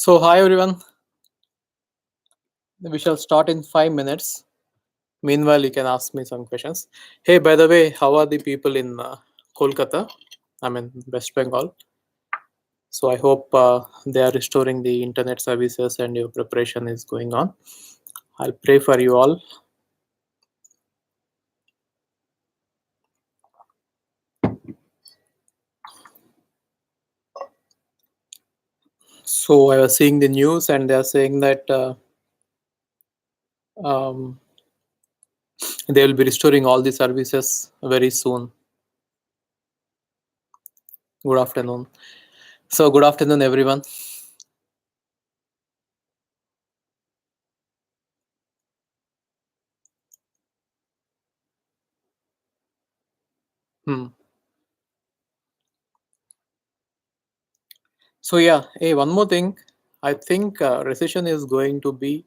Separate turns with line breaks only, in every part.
So, hi everyone. We shall start in 5 minutes. Meanwhile, you can ask me some questions. Hey, by the way, how are the people in Kolkata? I mean, West Bengal. So, I hope they are restoring the internet services and your preparation is going on. I'll pray for you all. So, I was seeing the news and they are saying that um, they will be restoring all the services very soon. Good afternoon. So, good afternoon, everyone. Hmm. So yeah, hey, one more thing. I think recession is going to be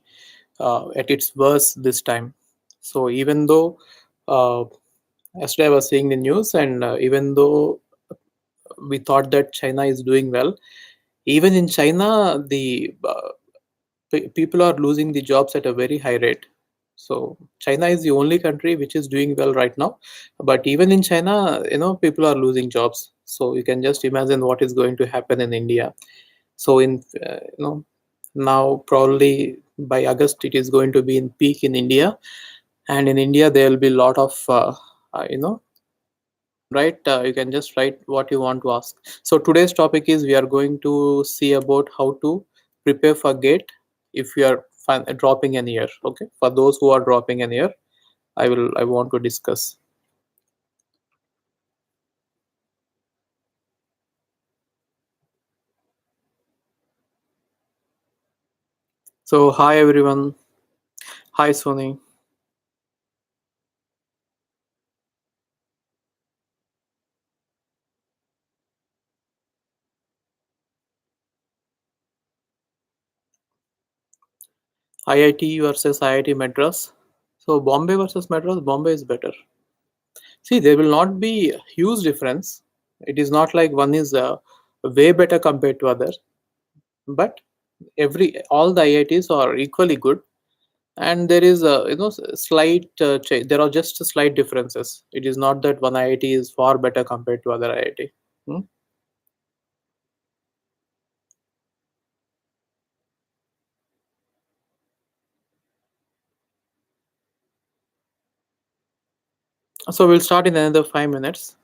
at its worst this time. So even though uh, yesterday I was seeing the news, and even though we thought that China is doing well, even in China, the people are losing the jobs at a very high rate. So China is the only country which is doing well right now, but even in China, people are losing jobs. So you can just imagine what is going to happen in India. So in now probably by August it is going to be in peak in India, and in India there will be a lot of right. You can just write what you want to ask. So today's topic is we are going to see about how to prepare for gate if you are dropping an year. Okay, for those who are dropping an year, I want to discuss. So hi everyone. Hi Sony. IIT versus IIT Madras. So Bombay versus Madras. Bombay is better. See, there will not be a huge difference. It is not like one is way better compared to other, but every all the IITs are equally good, and there is a slight there are just slight differences. It is not that one IIT is far better compared to other IIT. Hmm? So we'll start in another 5 minutes.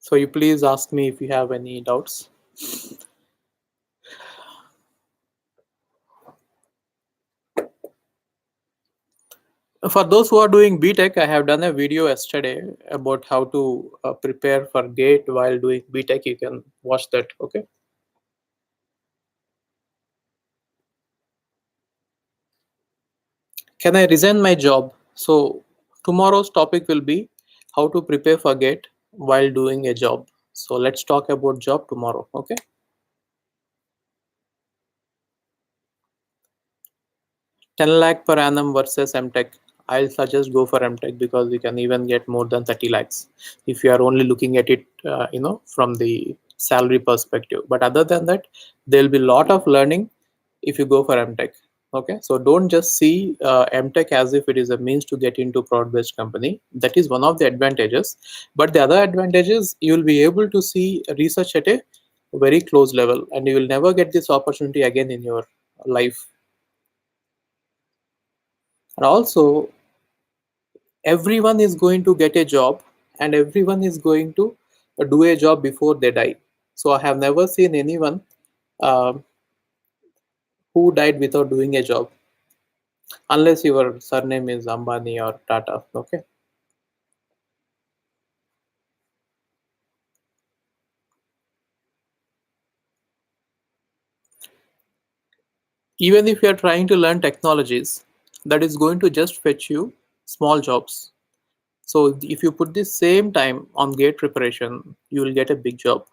So you please ask me if you have any doubts. For those who are doing BTech, I have done a video yesterday about how to prepare for GATE while doing BTech. You can watch that. Okay. Can I resign my job? So tomorrow's topic will be how to prepare for GATE while doing a job. So let's talk about job tomorrow. Okay. 10 lakh per annum versus MTech. I'll suggest go for MTech because you can even get more than 30 lakhs if you are only looking at it, from the salary perspective. But other than that, there'll be a lot of learning if you go for MTech. Okay, so don't just see MTech as if it is a means to get into product-based company. That is one of the advantages. But the other advantage is you will be able to see research at a very close level, and you will never get this opportunity again in your life. And also, everyone is going to get a job, and everyone is going to do a job before they die. So I have never seen anyone um who died without doing a job, unless your surname is Ambani or Tata. Okay. Even if you are trying to learn technologies, that is going to just fetch you small jobs. So if you put the same time on gate preparation, you will get a big job.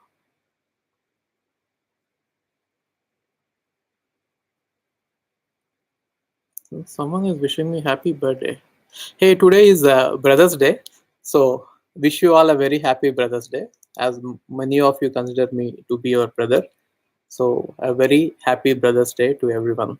Someone is wishing me happy birthday. Hey, today is Brothers Day, so wish you all a very happy Brothers Day. as many of you consider me to be your brother. So, a very happy Brothers' Day to everyone.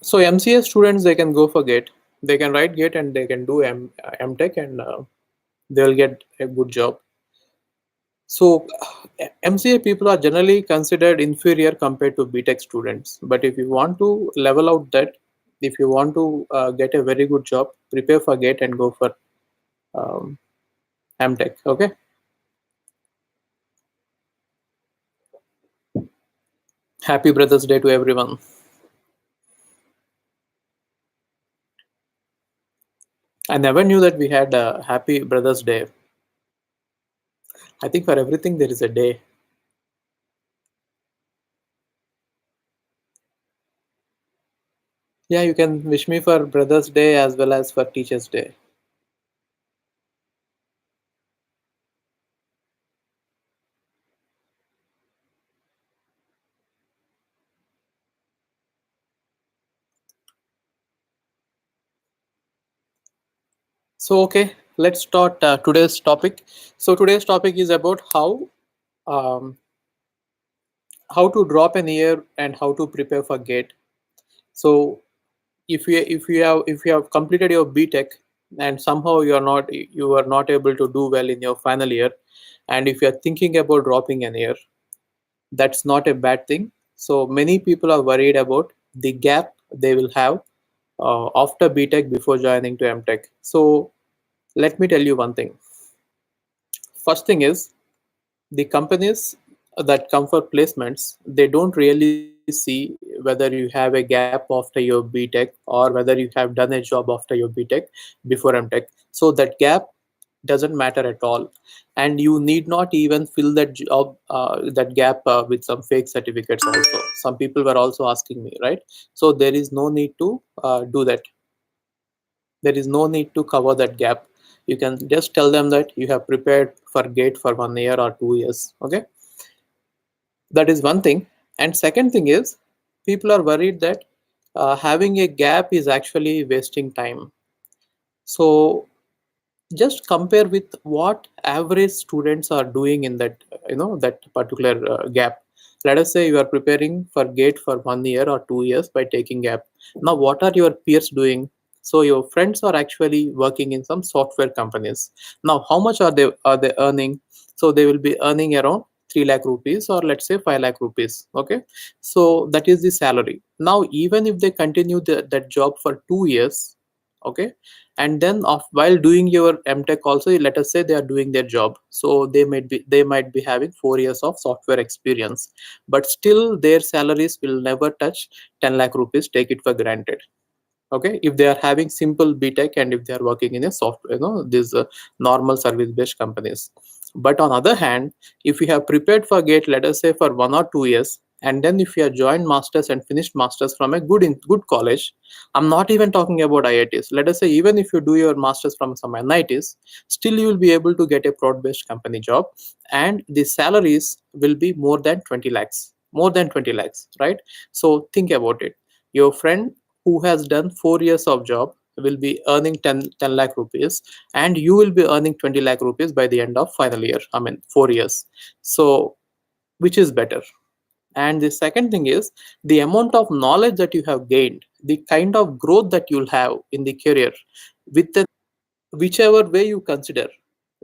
So, MCA students, they can go for GATE. They can write GATE and they can do MTech, and they'll get a good job. So, MCA people are generally considered inferior compared to BTech students. But if you want to level out that, if you want to get a very good job, prepare for GATE and go for um, MTech. Okay. Happy Brothers' Day to everyone. I never knew that we had a Happy Brothers' Day. I think for everything there is a day. Yeah, you can wish me for Brothers' Day as well as for Teachers' Day. So, okay, let's start today's topic. So, today's topic is about um, how to drop an year and how to prepare for GATE. So, if you have completed your BTech and somehow you are not able to do well in your final year, and if you are thinking about dropping an year, that's not a bad thing. So many people are worried about the gap they will have after BTech before joining to MTech. So let me tell you one thing. First thing is, the companies that come for placements, they don't really see whether you have a gap after your BTech or whether you have done a job after your BTech before MTech. So that gap doesn't matter at all, and you need not even fill that gap with some fake certificates also. Some people were also asking me, right? So there is no need to do that. There is no need to cover that gap. You can just tell them that you have prepared for GATE for 1 year or 2 years. Okay, that is one thing. And second thing is, people are worried that having a gap is actually wasting time. So just compare with what average students are doing in that particular gap. Let us say you are preparing for GATE for 1 year or 2 years by taking gap. Now what are your peers doing? So your friends are actually working in some software companies. Now how much are they earning? So they will be earning around 3 lakh rupees, or let's say 5 lakh rupees. Okay, so that is the salary. Now even if they continue that job for 2 years, okay, and then while doing your MTech also, let us say they are doing their job, so they might be having 4 years of software experience, but still their salaries will never touch 10 lakh rupees, take it for granted. Okay, if they are having simple BTech and if they are working in a software, these normal service based companies. But on other hand, if you have prepared for GATE, let us say for 1 or 2 years, and then if you have joined masters and finished masters from a good college, I'm not even talking about IITs. Let us say even if you do your masters from some NITs, still you will be able to get a prod based company job, and the salaries will be more than 20 lakhs, more than 20 lakhs, right? So think about it. Your friend who has done 4 years of job will be earning 10 lakh rupees, and you will be earning 20 lakh rupees by the end of final year, I mean 4 years. So which is better? And the second thing is, the amount of knowledge that you have gained, the kind of growth that you'll have in the career, with the whichever way you consider,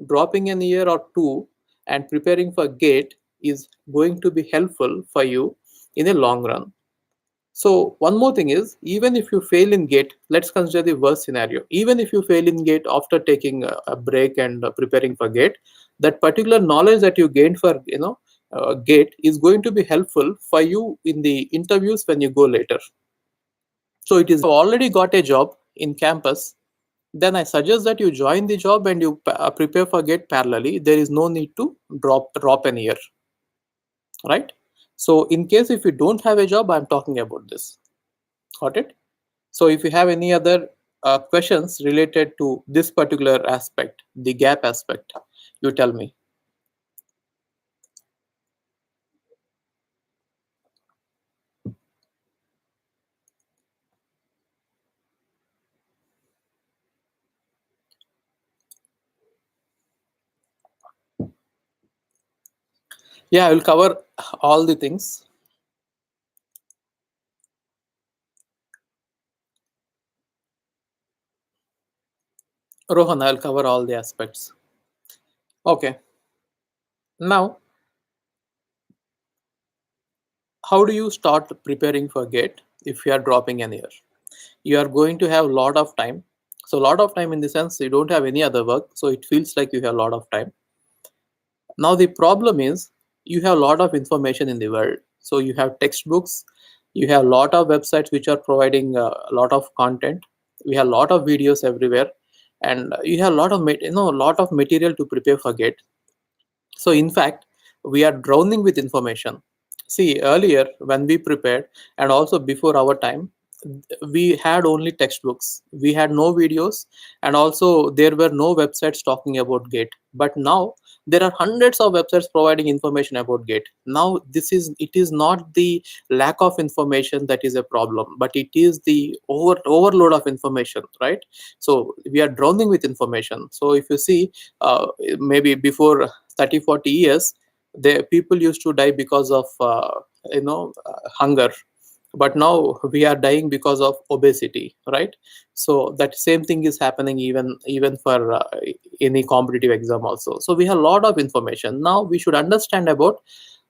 dropping an year or two and preparing for GATE is going to be helpful for you in a long run. So one more thing is, even if you fail in GATE, let's consider the worst scenario. Even if you fail in GATE after taking a break and preparing for GATE, that particular knowledge that you gained for GATE is going to be helpful for you in the interviews when you go later. So it is already got a job in campus, then I suggest that you join the job and you prepare for GATE parallelly. There is no need to drop an year, right? So in case if you don't have a job, I'm talking about this. Got it? So if you have any other questions related to this particular aspect, the gap aspect, you tell me. Yeah, I will cover all the things. Rohan, I'll cover all the aspects. Okay. Now, how do you start preparing for GATE if you are dropping an year? You are going to have a lot of time. So, a lot of time in the sense you don't have any other work. So, it feels like you have a lot of time. Now, the problem is you have a lot of information in the world. So, you have textbooks, you have a lot of websites which are providing a lot of content. We have a lot of videos everywhere, and you have a lot of a lot of material to prepare for GATE. So, in fact, we are drowning with information. See, earlier when we prepared, and also before our time, we had only textbooks. We had no videos, and also there were no websites talking about GATE. But now there are hundreds of websites providing information about GATE. Now, it is not the lack of information that is a problem, but it is the overload of information, right? So we are drowning with information. So if you see, maybe before 30-40 years, the people used to die because of hunger, but now we are dying because of obesity, right? So that same thing is happening even for any competitive exam also. So we have a lot of information. Now we should understand about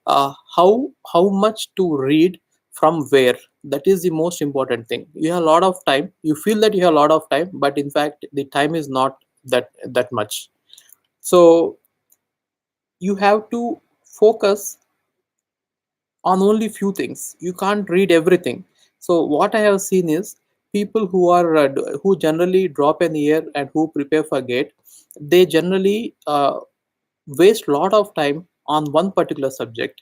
how much to read from where. That is the most important thing. You have a lot of time, you feel that you have a lot of time, but in fact the time is not that much. So you have to focus on only few things. You can't read everything. So what I have seen is people who generally drop an year and who prepare for GATE, they generally waste lot of time on one particular subject.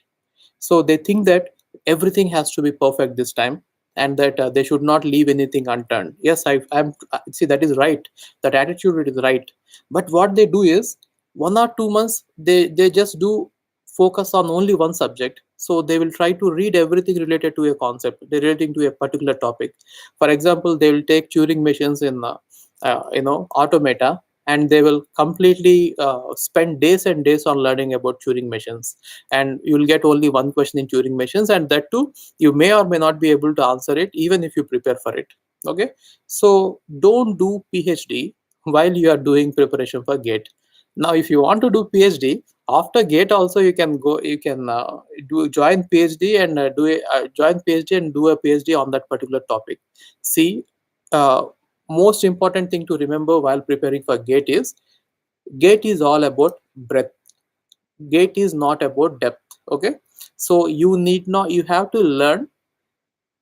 So they think that everything has to be perfect this time, and that they should not leave anything unturned. Yes, I'm see, that is right. That attitude is right. But what they do is 1 or 2 months they just do focus on only one subject. So they will try to read everything related to a concept, relating to a particular topic. For example, they will take Turing machines in automata, and they will completely spend days and days on learning about Turing machines, and you will get only one question in Turing machines, and that too you may or may not be able to answer it even if you prepare for it. Okay, so don't do PhD while you are doing preparation for GATE. Now if you want to do PhD after GATE also, you can do join PhD and join PhD and do a PhD on that particular topic. See, uh, most important thing to remember while preparing for GATE is GATE is all about breadth. GATE is not about depth. Okay, so you have to learn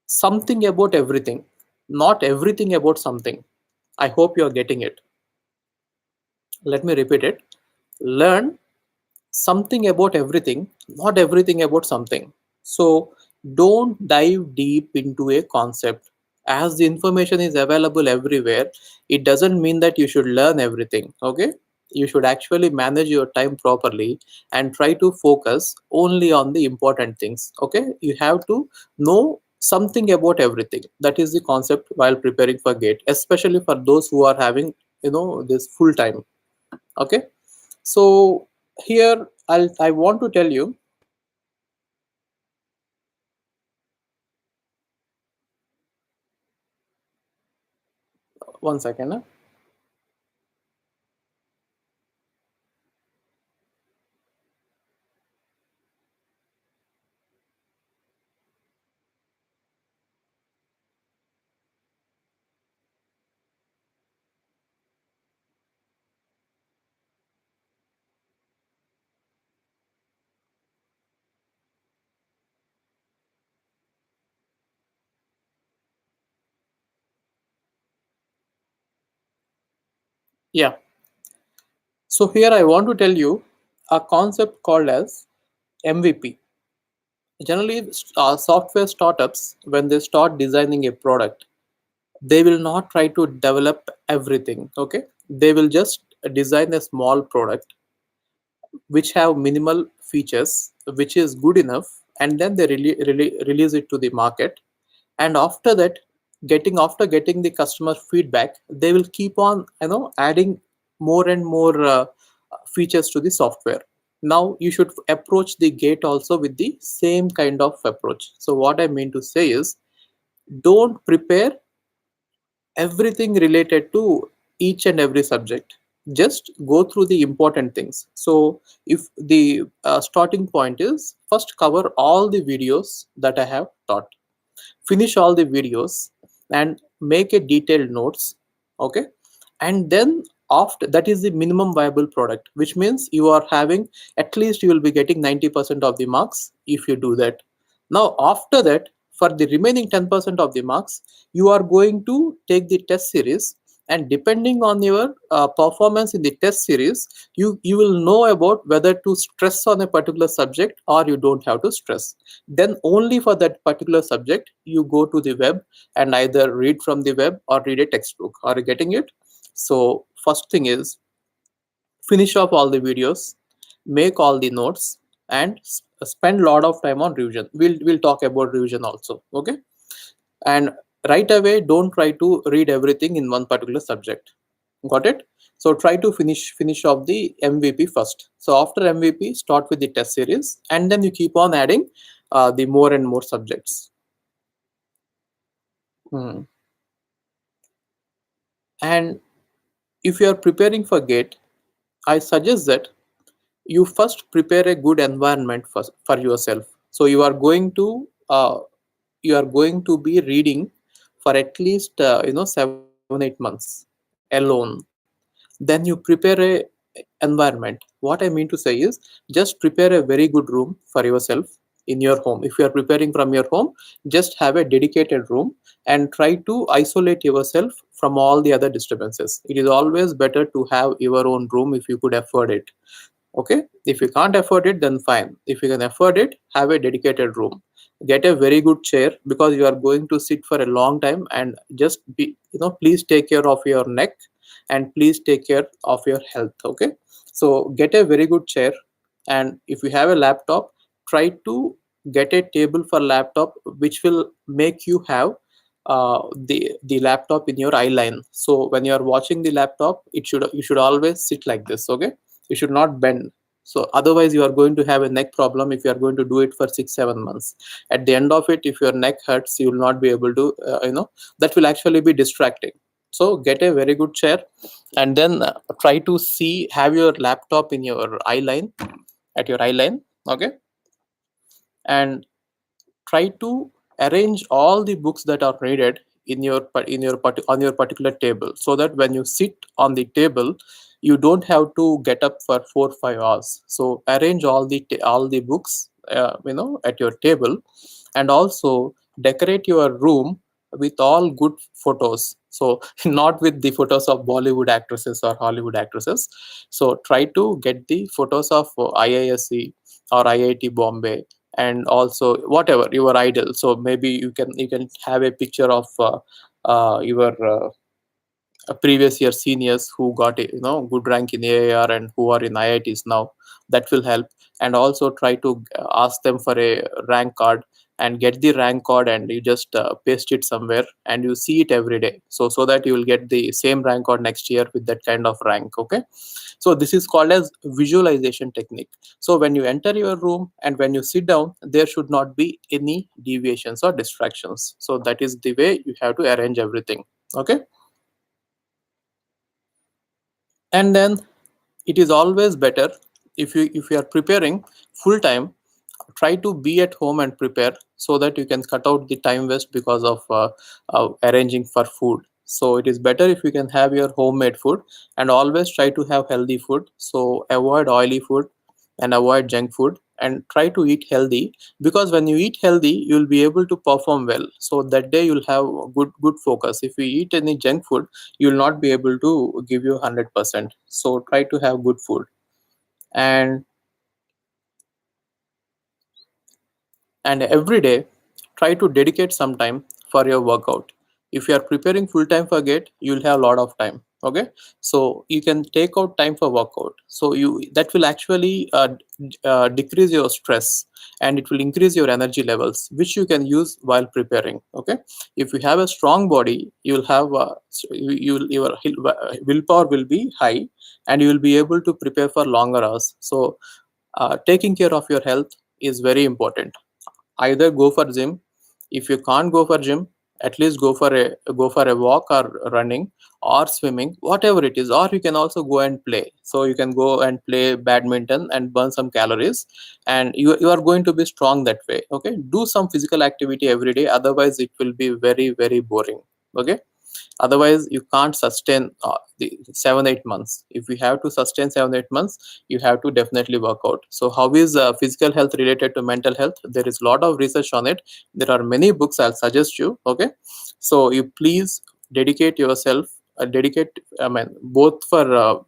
something about everything, not everything about something. I hope you are getting it. Let me repeat it. Learn something about everything, not everything about something. So don't dive deep into a concept. As the information is available everywhere, it doesn't mean that you should learn everything. Okay, you should actually manage your time properly and try to focus only on the important things. Okay, you have to know something about everything. That is the concept while preparing for GATE, especially for those who are having this full time. Okay, so here I want to tell you one second. Yeah. So here I want to tell you a concept called as MVP. Generally, software startups, when they start designing a product, They will not try to develop everything. Okay, they will just design a small product which have minimal features, which is good enough, and then they release it to the market. And after that, getting the customer feedback, they will keep on adding more and more features to the software. Now you should approach the gate also with the same kind of approach. So what I mean to say is, don't prepare everything related to each and every subject. Just go through the important things. So if the starting point is, first cover all the videos that I have taught, finish all the videos and make a detailed notes. Okay, and then after that is the minimum viable product, which means you are having, at least you will be getting 90% of the marks if you do that. Now after that, for the remaining 10% of the marks, you are going to take the test series, and depending on your performance in the test series, you will know about whether to stress on a particular subject or you don't have to stress. Then only for that particular subject you go to the web and either read from the web or read a textbook. Are you getting it? So first thing is, finish off all the videos, make all the notes, and spend a lot of time on revision. We'll talk about revision also. Okay, and right away don't try to read everything in one particular subject. Got it? So try to finish off the MVP first. So after MVP, start with the test series, and then you keep on adding the more and more subjects. Hmm. And if you are preparing for gate, I suggest that you first prepare a good environment for yourself. So you are going to be reading for at least 7-8 months alone. Then you prepare a environment. What I mean to say is, just prepare a very good room for yourself in your home. If you are preparing from your home, just have a dedicated room and try to isolate yourself from all the other disturbances. It is always better to have your own room if you could afford it. Okay, if you can't afford it, then fine. If you can afford it, have a dedicated room. Get a very good chair, because you are going to sit for a long time, and just be, please take care of your neck, and please take care of your health. Okay, so get a very good chair. And if you have a laptop, try to get a table for laptop which will make you have the laptop in your eye line. So when you are watching the laptop, you should always sit like this. Okay, you should not bend. So otherwise you are going to have a neck problem if you are going to do it for 6-7 months. At the end of it, if your neck hurts, you will not be able to that will actually be distracting. So get a very good chair, and then try to see, have your laptop in your eye line, at your eye line. Okay, and try to arrange all the books that are needed on your particular table, so that when you sit on the table, you don't have to get up for 4 or 5 hours. So arrange all the books at your table, and also decorate your room with all good photos. So not with the photos of Bollywood actresses or Hollywood actresses. So try to get the photos of IISc or IIT Bombay, and also whatever your idol. So maybe you can have a picture of your previous year seniors who got a good rank in AAR and who are in IITs now. That will help. And also try to ask them for a rank card, and get the rank card, and you just paste it somewhere, and you see it every day, so that you will get the same rank card next year with that kind of rank. Okay, so this is called as visualization technique. So when you enter your room and when you sit down, there should not be any deviations or distractions. So that is the way you have to arrange everything. Okay, and then it is always better, if you are preparing full time, try to be at home and prepare, so that you can cut out the time waste because of arranging for food. So it is better if you can have your homemade food, and always try to have healthy food. So avoid oily food and avoid junk food, and try to eat healthy, because when you eat healthy, you'll be able to perform well. So that day you'll have good focus. If you eat any junk food, you'll not be able to give you 100%. So try to have good food. And and every day try to dedicate some time for your workout. If you are preparing full time for gate, you'll have a lot of time. Okay, so you can take out time for workout, so you that will actually decrease your stress, and it will increase your energy levels, which you can use while preparing. Okay, if you have a strong body, you will have your willpower will be high, and you will be able to prepare for longer hours. So taking care of your health is very important. Either go for gym. If you can't go for gym, at least go for a walk or running or swimming, whatever it is. Or you can also go and play, so you can go and play badminton and burn some calories, and you are going to be strong that way. Okay, do some physical activity every day, otherwise it will be very very boring. Okay, otherwise you can't sustain the 7 8 months. If you have to sustain 7 8 months, you have to definitely work out. So how is physical health related to mental health? There is a lot of research on it. There are many books, I'll suggest you. Okay, so you please dedicate yourself, dedicate, I mean, both for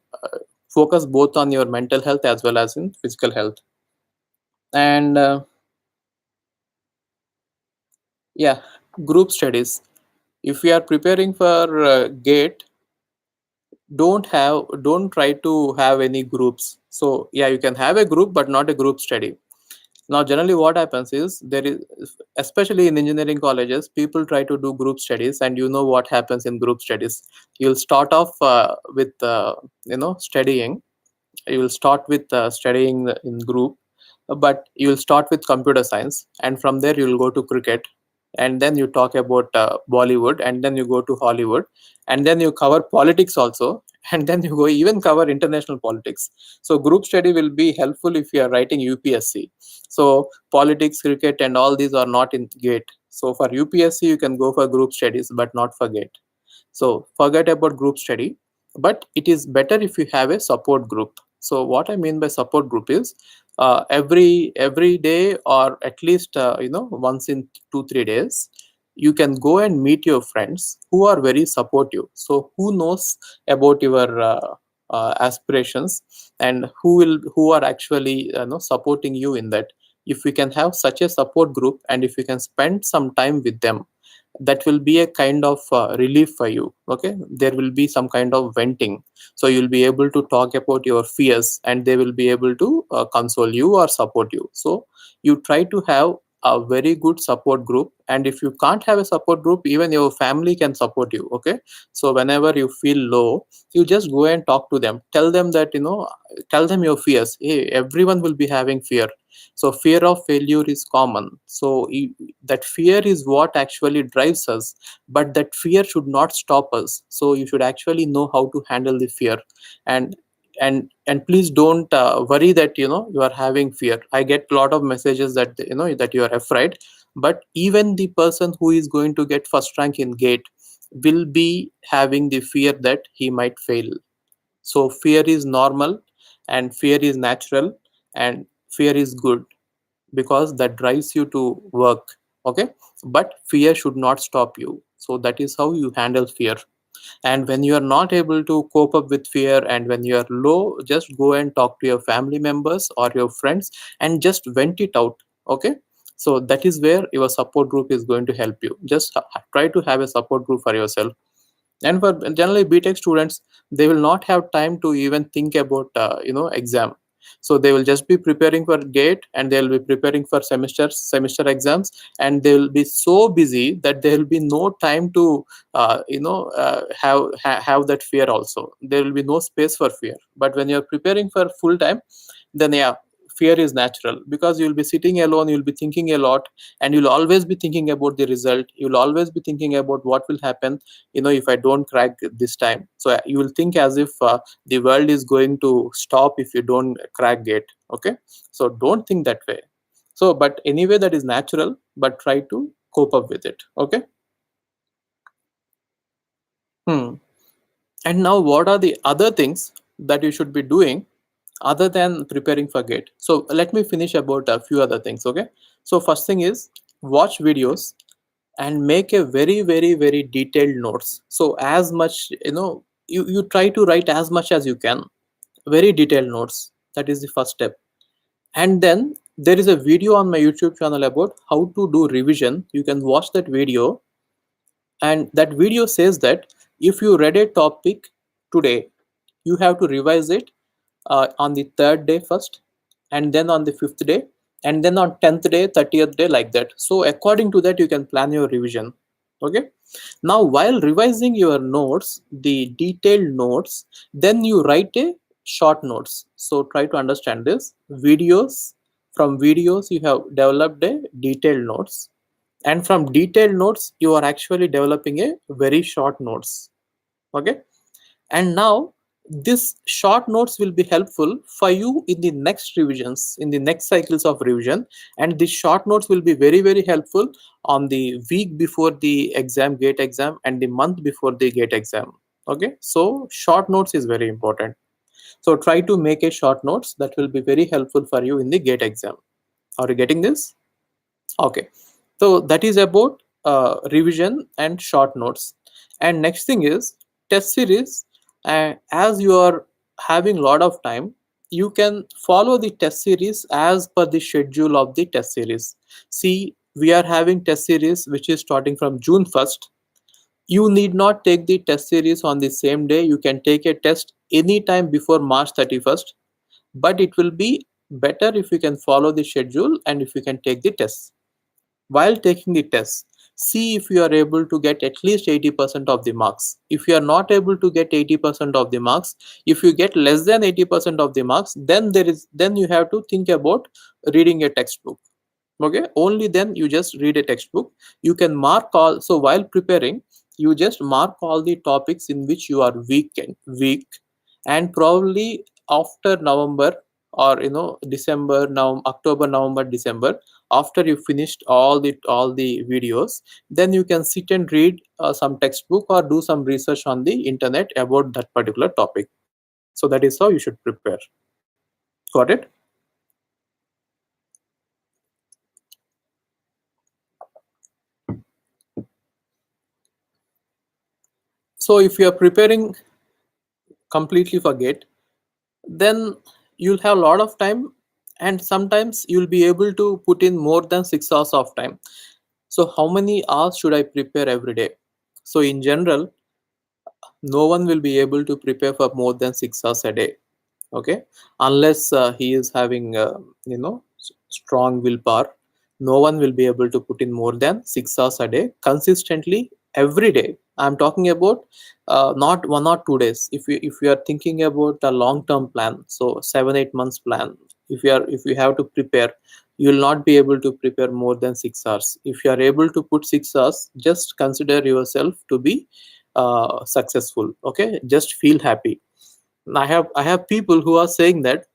focus both on your mental health as well as in physical health. And yeah, group studies. If we are preparing for gate, don't try to have any groups. So yeah, you can have a group but not a group study. Now generally what happens is, there is, especially in engineering colleges, people try to do group studies, and you know what happens in group studies. You'll start off with studying. You will start with studying in group, but you will start with computer science, and from there you will go to cricket, and then you talk about Bollywood, and then you go to Hollywood, and then you cover politics also, and then you go even cover international politics. So group study will be helpful if you are writing UPSC. So politics, cricket, and all these are not in gate. So for UPSC you can go for group studies, but not for gate. So forget about group study, but it is better if you have a support group. So what I mean by support group is, every day, or at least once in 2 3 days, you can go and meet your friends who are very supportive. So who knows about your aspirations, and who are actually supporting you in that. If we can have such a support group, and if we can spend some time with them, that will be a kind of relief for you. Okay, there will be some kind of venting, so you'll be able to talk about your fears, and they will be able to console you or support you. So you try to have a very good support group, and if you can't have a support group, even your family can support you. Okay, so whenever you feel low, you just go and talk to them, tell them that, tell them your fears. Hey, everyone will be having fear. So fear of failure is common. So that fear is what actually drives us, but that fear should not stop us. So you should actually know how to handle the fear. And and and please don't worry that you are having fear. I get a lot of messages that that you are afraid, but even the person who is going to get first rank in gate will be having the fear that he might fail. So fear is normal, and fear is natural, and fear is good, because that drives you to work. Okay, but fear should not stop you. So that is how you handle fear. And when you are not able to cope up with fear, and when you are low, just go and talk to your family members or your friends, and just vent it out. Okay, so that is where your support group is going to help you. Just try to have a support group for yourself. And for generally BTech students, they will not have time to even think about exam. So they will just be preparing for gate, and they will be preparing for semester exams, and they will be so busy that there will be no time to have that fear also. There will be no space for fear. But when you're preparing for full time, then yeah, fear is natural, because you'll be sitting alone, you'll be thinking a lot, and you'll always be thinking about the result. You'll always be thinking about what will happen, if I don't crack this time. So you will think as if the world is going to stop if you don't crack gate. Okay, so don't think that way. So but anyway, that is natural, but try to cope up with it. Okay. Hmm. And now, what are the other things that you should be doing other than preparing for gate? So let me finish about a few other things. Okay, so first thing is, watch videos and make a very very very detailed notes. So as much, you try to write as much as you can, very detailed notes. That is the first step. And then there is a video on my YouTube channel about how to do revision. You can watch that video, And that video says that if you read a topic today, you have to revise it on the third day first, and then on the fifth day, and then on 10th day, 30th day, like that. So according to that, you can plan your revision. Okay. Now while revising your notes, the detailed notes, then you write a short notes. So try to understand this. From videos you have developed a detailed notes, and from detailed notes you are actually developing a very short notes. Okay. And now this short notes will be helpful for you in the next revisions, in the next cycles of revision. And these short notes will be very, very helpful on the week before the exam, gate exam, and the month before the gate exam. Okay. So short notes is very important. So try to make a short notes that will be very helpful for you in the gate exam. Are you getting this? Okay. So that is about revision and short notes. And next thing is test series. As you are having a lot of time, you can follow the test series as per the schedule of the test series. See, we are having test series which is starting from June 1st. You need not take the test series on the same day. You can take a test anytime before March 31st, but it will be better if you can follow the schedule and if you can take the test. While taking the test, see if you are able to get at least 80% of the marks. If you are not able to get 80% of the marks, if you get less than 80% of the marks, then you have to think about reading a textbook. Okay, only then you just read a textbook. You can mark all. So while preparing, you just mark all the topics in which you are weak. And probably after November, or December, now October, November, December, after you finished all the videos, then you can sit and read some textbook or do some research on the internet about that particular topic. So that is how you should prepare. Got it? So if you are preparing completely for gate, then you'll have a lot of time, and sometimes you'll be able to put in more than 6 hours of time. So how many hours should I prepare every day? So in general, no one will be able to prepare for more than 6 hours a day. Okay, unless he is having strong willpower. No one will be able to put in more than 6 hours a day consistently every day. I'm talking about not 1 or 2 days. If you are thinking about a long term plan, so 7-8 months plan, if you have to prepare, you will not be able to prepare more than 6 hours. If you are able to put 6 hours, just consider yourself to be successful. Okay, just feel happy. I have people who are saying that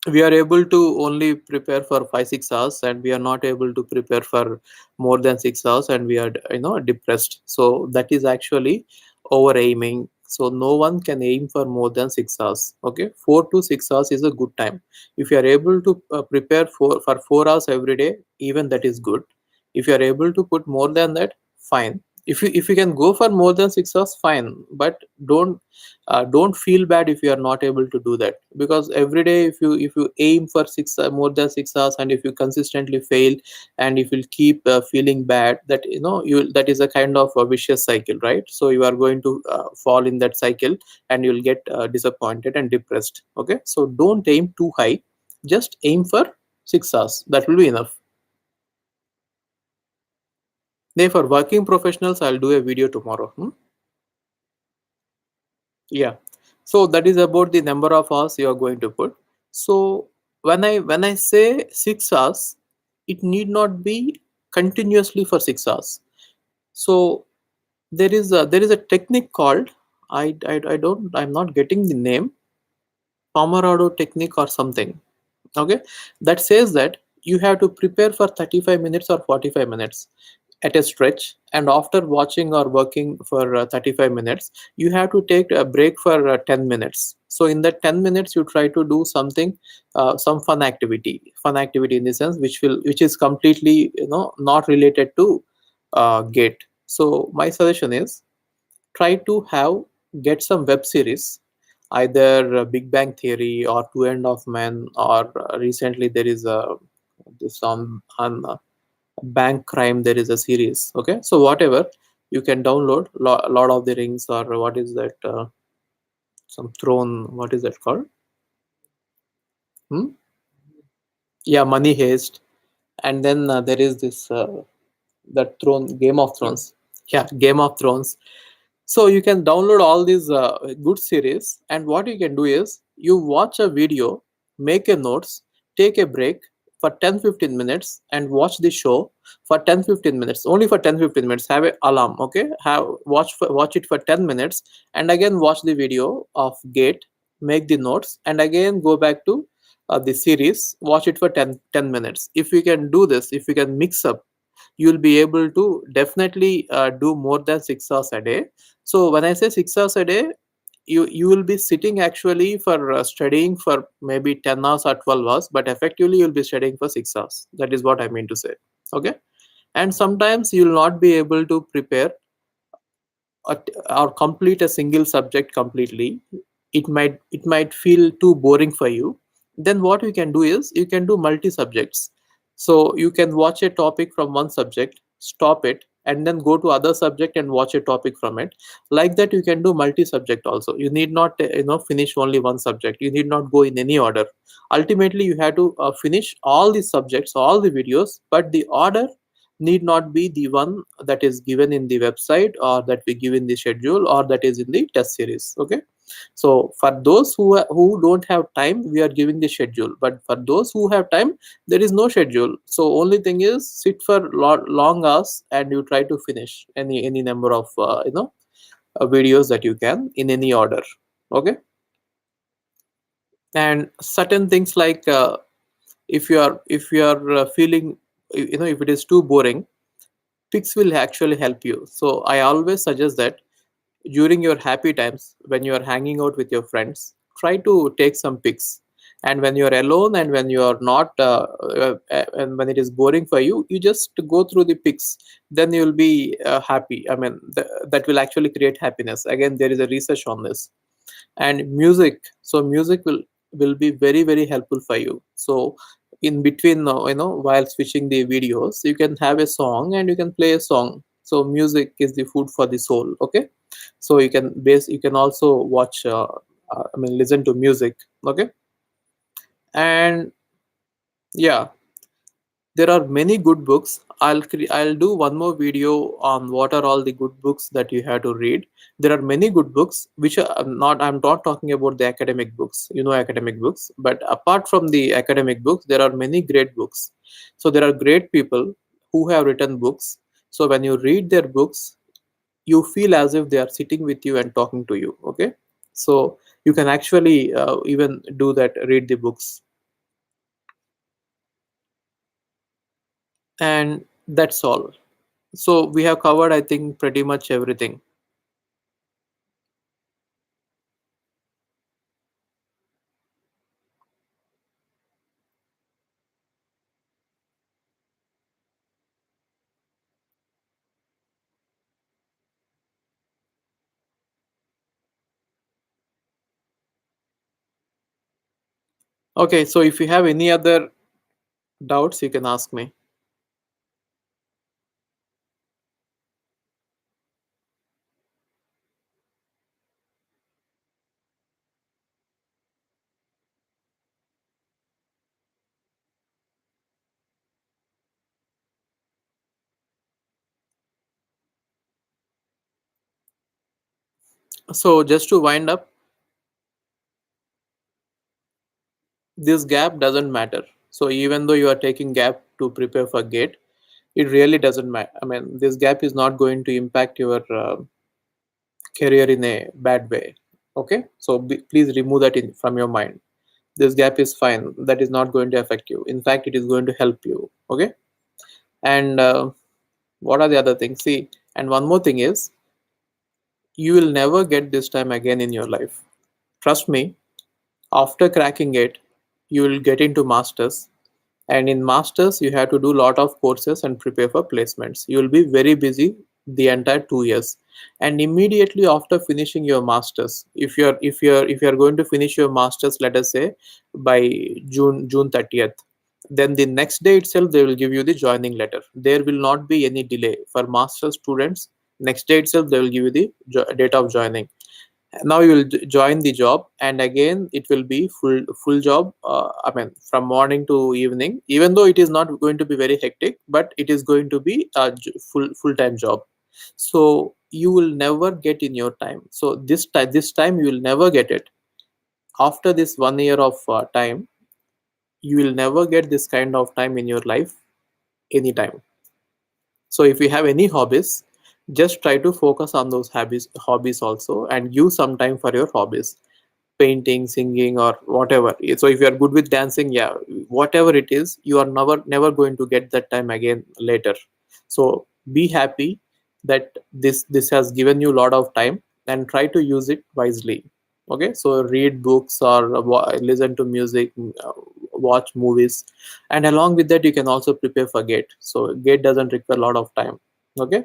we are able to only prepare for 5-6 hours, and we are not able to prepare for more than 6 hours, and we are depressed. So that is actually over aiming. So no one can aim for more than 6 hours. Okay, 4 to 6 hours is a good time. If you are able to prepare for 4 hours every day, even that is good. If you are able to put more than that, fine. If you can go for more than 6 hours, fine. But don't feel bad if you are not able to do that, because every day if you aim for more than 6 hours, and if you consistently fail, and if you keep feeling bad, that that is a kind of a vicious cycle, right? So you are going to fall in that cycle, and you'll get disappointed and depressed. Okay, so don't aim too high. Just aim for 6 hours. That will be enough. Then for working professionals, I'll do a video tomorrow. Yeah. So that is about the number of hours you are going to put. So when I say 6 hours, it need not be continuously for 6 hours. So there is a technique called, I'm not getting the name, Pomodoro technique or something. Okay, that says that you have to prepare for 35 minutes or 45 minutes at a stretch, and after watching or working for 35 minutes, you have to take a break for 10 minutes. So in that 10 minutes, you try to do something, some fun activity in the sense which is completely not related to gate. So my suggestion is, try to get some web series, either Big Bang Theory or Two End of Men, or recently there is a this on bank crime, there is a series. Okay, so whatever, you can download Lord of the Rings, or what is that, some throne, what is that called? Hmm? Yeah, Money Heist. And then there is this, that throne, Game of Thrones. Yeah, Game of Thrones. So you can download all these good series, and what you can do is you watch a video, make a notes, take a break for 10-15 minutes, and watch the show for 10-15 minutes, only for 10-15 minutes. Have a alarm, okay? Have watch it for 10 minutes, and again watch the video of Gate, make the notes, and again go back to the series, watch it for 10 minutes. If you can do this, if you can mix up, you'll be able to definitely do more than 6 hours a day. So when I say 6 hours a day, you will be sitting actually for studying for maybe 10 hours or 12 hours, but effectively you'll be studying for 6 hours. That is what I mean to say. Okay. And sometimes you'll not be able to prepare or complete a single subject completely. It might feel too boring for you. Then what you can do is you can do multi subjects. So you can watch a topic from one subject, stop it, and then go to other subject and watch a topic from it. Like that you can do multi subject also. You need not finish only one subject. You need not go in any order. Ultimately you have to finish all the subjects, all the videos, but the order need not be the one that is given in the website, or that we give in the schedule, or that is in the test series. Okay. So for those who don't have time, we are giving the schedule, but for those who have time, there is no schedule. So only thing is sit for long hours, and you try to finish any number of videos that you can in any order. Okay. And certain things like, if you are feeling, if it is too boring, pics will actually help you. So I always suggest that during your happy times, when you are hanging out with your friends, try to take some pics. And when you are alone, and when you are not and when it is boring for you, you just go through the pics. Then you will be happy. I mean, that will actually create happiness. Again, there is a research on this. And music, so music will be very very helpful for you. So in between, while switching the videos, you can have a song and you can play a song. So music is the food for the soul. Okay. So you can also watch, listen to music. Okay. And yeah, there are many good books. I'll do one more video on what are all the good books that you have to read. There are many good books which are I'm not talking about the academic books, academic books, but apart from the academic books, there are many great books. So there are great people who have written books. So when you read their books, you feel as if they are sitting with you and talking to you. Okay. So you can actually even do that, read the books. And that's all. So we have covered, I think, pretty much everything. Okay, so if you have any other doubts, you can ask me. So just to wind up, this gap doesn't matter. So even though you are taking gap to prepare for gate, it really doesn't matter. I mean, this gap is not going to impact your career in a bad way. Okay, so please remove that from your mind. This gap is fine. That is not going to affect you. In fact, it is going to help you. Okay. And what are the other things? See, and one more thing is, you will never get this time again in your life. Trust me, after cracking it, you will get into masters. And in masters, you have to do a lot of courses and prepare for placements. You will be very busy the entire 2 years. And immediately after finishing your masters, if you're going to finish your masters, let us say by June 30th, then the next day itself they will give you the joining letter. There will not be any delay for master students. Next day itself they will give you the date of joining. Now you will join the job, and again it will be full job, I mean from morning to evening, even though it is not going to be very hectic, but it is going to be a full time job. So you will never get in your time. So this time you will never get it. After this 1 year of time, you will never get this kind of time in your life anytime. So if you have any hobbies, just try to focus on those hobbies also, and use some time for your hobbies, painting, singing, or whatever. So if you are good with dancing, yeah, whatever it is, you are never going to get that time again later. So be happy that this has given you a lot of time, and try to use it wisely. Okay, so read books, or listen to music, watch movies, and along with that you can also prepare for gate. So gate doesn't require a lot of time. Okay.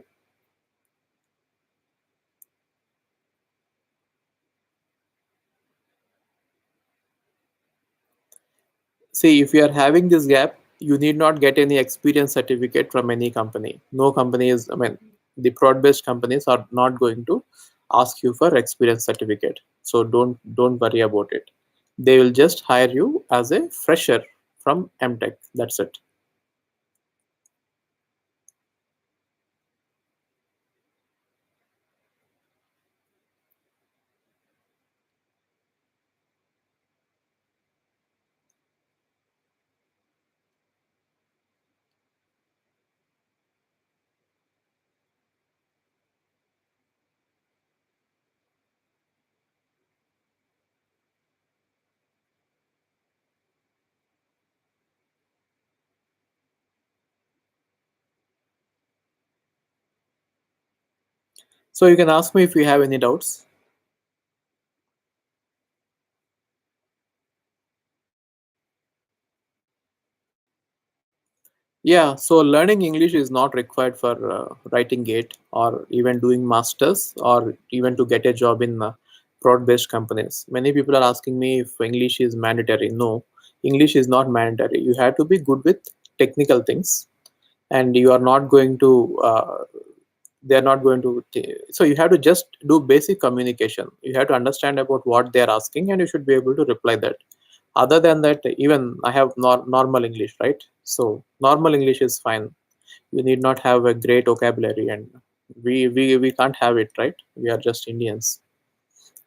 See, if you are having this gap, you need not get any experience certificate from any company. No company is, I mean, the prod-based companies are not going to ask you for experience certificate. So don't worry about it. They will just hire you as a fresher from MTech. That's it. So you can ask me if you have any doubts. Yeah, so learning English is not required for writing GATE, or even doing masters, or even to get a job in broad-based companies. Many people are asking me if English is mandatory. No, English is not mandatory. You have to be good with technical things, and you are not going to. They are not going to. So you have to just do basic communication. You have to understand about what they are asking, and you should be able to reply that. Other than that, even I have normal English, right? So normal English is fine. You need not have a great vocabulary, and we can't have it, right? We are just Indians.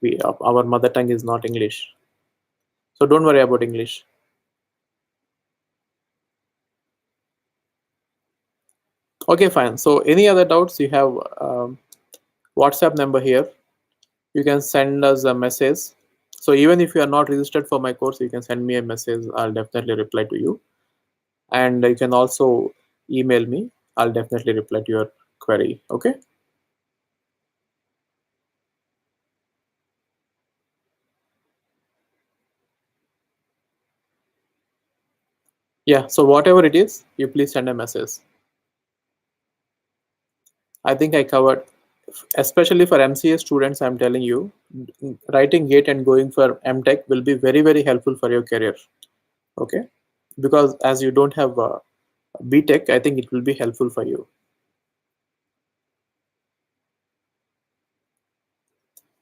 We Our mother tongue is not English, so don't worry about English. Okay, fine. So any other doubts you have, WhatsApp number here. You can send us a message. So even if you are not registered for my course, you can send me a message. I'll definitely reply to you. And you can also email me. I'll definitely reply to your query. Okay. Yeah. So whatever it is, you please send a message. I think I covered, especially for MCA students. I'm telling you, writing GATE and going for MTech will be very helpful for your career. Okay, because as you don't have BTech, I think it will be helpful for you.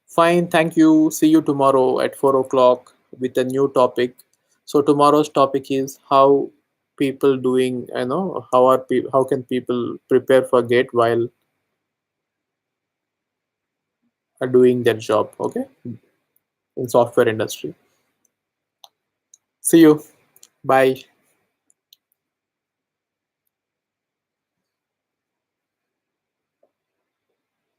Fine, thank you. See you tomorrow at 4 o'clock with a new topic. So tomorrow's topic is how people doing. How can people prepare for GATE while doing their job. Okay, in software industry. See you. Bye.